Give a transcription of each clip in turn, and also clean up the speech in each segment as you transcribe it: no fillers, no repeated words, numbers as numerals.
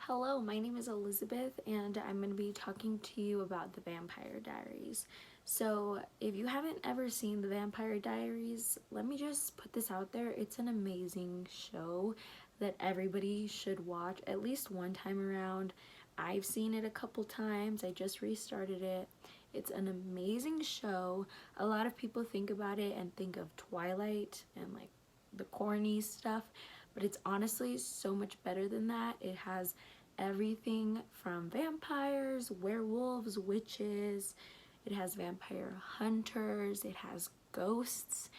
Hello, my name is Elizabeth, and I'm going to be talking to you about The Vampire Diaries. So, if you haven't ever seen The Vampire Diaries, let me just put this out there. It's an amazing show that everybody should watch at least one time around. I've seen it a couple times, I just restarted it. It's an amazing show. A lot of people think about it and think of Twilight and like the corny stuff, but it's honestly so much better than that. It has everything from vampires, werewolves, witches. It has vampire hunters. It has ghosts.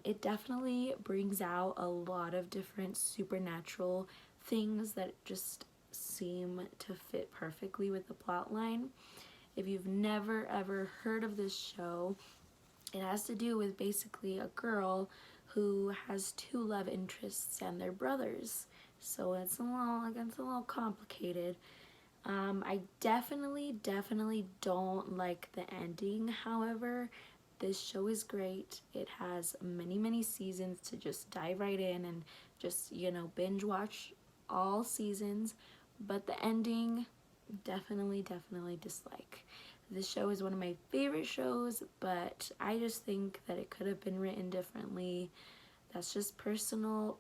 It definitely brings out a lot of different supernatural things that just seem to fit perfectly with the plot line. If you've never ever heard of this show, it has to do with basically a girl who has two love interests and they're brothers. So it's a little complicated. I definitely don't like the ending. However, this show is great. It has many seasons to just dive right in and just, binge watch all seasons. But the ending, definitely dislike. This show is one of my favorite shows, but I just think that it could have been written differently. That's just personal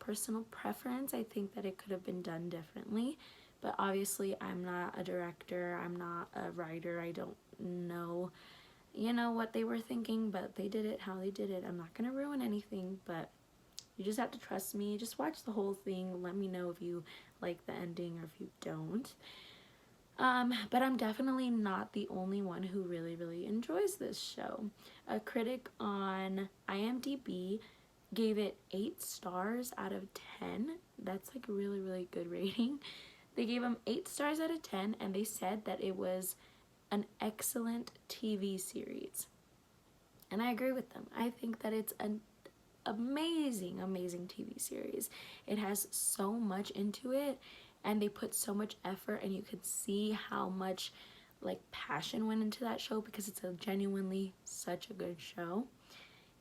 preference. I think that it could have been done differently, but obviously I'm not a director, I'm not a writer. I don't know, what they were thinking, but they did it how they did it. I'm not going to ruin anything, but you just have to trust me. Just watch the whole thing. Let me know if you like the ending or if you don't. But I'm definitely not the only one who really enjoys this show. A critic on IMDb gave it 8 stars out of 10. That's like a really good rating. They gave them 8 stars out of 10, and they said that it was an excellent TV series. And I agree with them. I think that it's an amazing TV series. It has so much into it, and they put so much effort, and you could see how much like passion went into that show because it's a genuinely such a good show.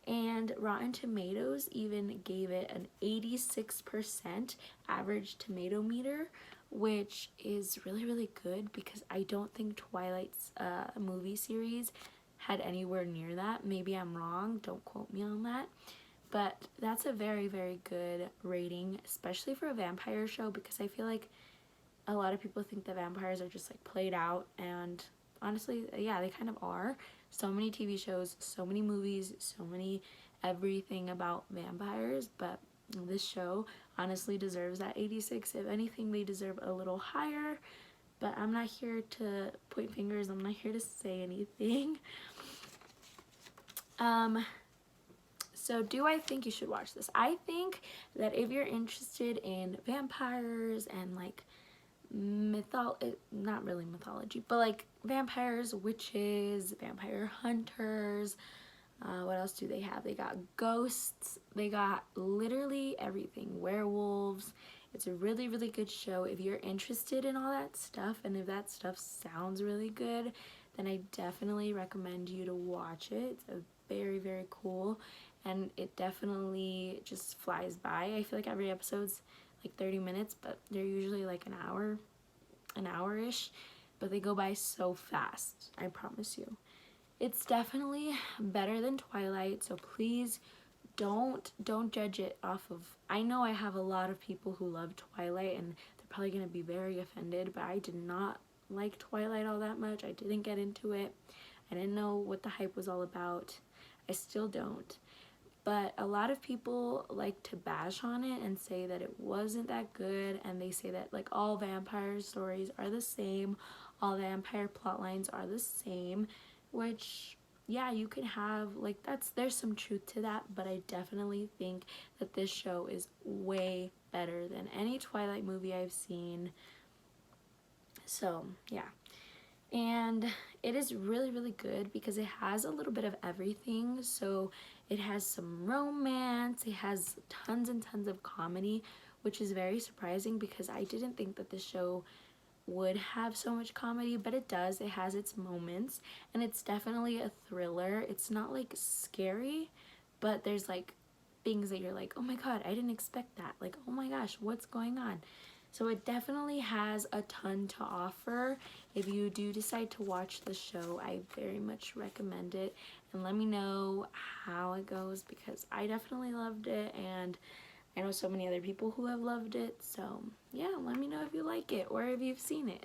And Rotten Tomatoes even gave it an 86% average tomato meter, which is really good because I don't think Twilight's movie series had anywhere near that. Maybe I'm wrong, don't quote me on that. But that's a very good rating, especially for a vampire show, because I feel like a lot of people think that vampires are just like played out, and honestly, yeah, they kind of are. So many TV shows, so many movies, so many everything about vampires, but this show honestly deserves that 86. If anything, they deserve a little higher, but I'm not here to point fingers. I'm not here to say anything. So do I think you should watch this? I think that if you're interested in vampires and like not really mythology, but like vampires, witches, vampire hunters, what else do they have? They got ghosts, they got literally everything, werewolves. It's a really good show. If you're interested in all that stuff and if that stuff sounds really good, then I definitely recommend you to watch it. It's a very cool, and it definitely just flies by. I feel like every episode's like 30 minutes, but they're usually like an hour-ish, but they go by so fast, I promise you. It's definitely better than Twilight, so please don't judge it off of, I know I have a lot of people who love Twilight and they're probably going to be very offended, but I did not like Twilight all that much. I didn't get into it. I didn't know what the hype was all about. I still don't. But a lot of people like to bash on it and say that it wasn't that good, and they say that like all vampire stories are the same, all vampire plot lines are the same, which yeah, you can have like there's some truth to that, but I definitely think that this show is way better than any Twilight movie I've seen. So yeah, and it is really good because it has a little bit of everything. So it has some romance, it has tons and tons of comedy, which is very surprising because I didn't think that the show would have so much comedy, but it does. It has its moments, and it's definitely a thriller. It's not like scary, but there's like things that you're like, oh my god, I didn't expect that, like, oh my gosh, what's going on? So it definitely has a ton to offer. If you do decide to watch the show, I very much recommend it. And let me know how it goes, because I definitely loved it, and I know so many other people who have loved it. So yeah, let me know if you like it or if you've seen it.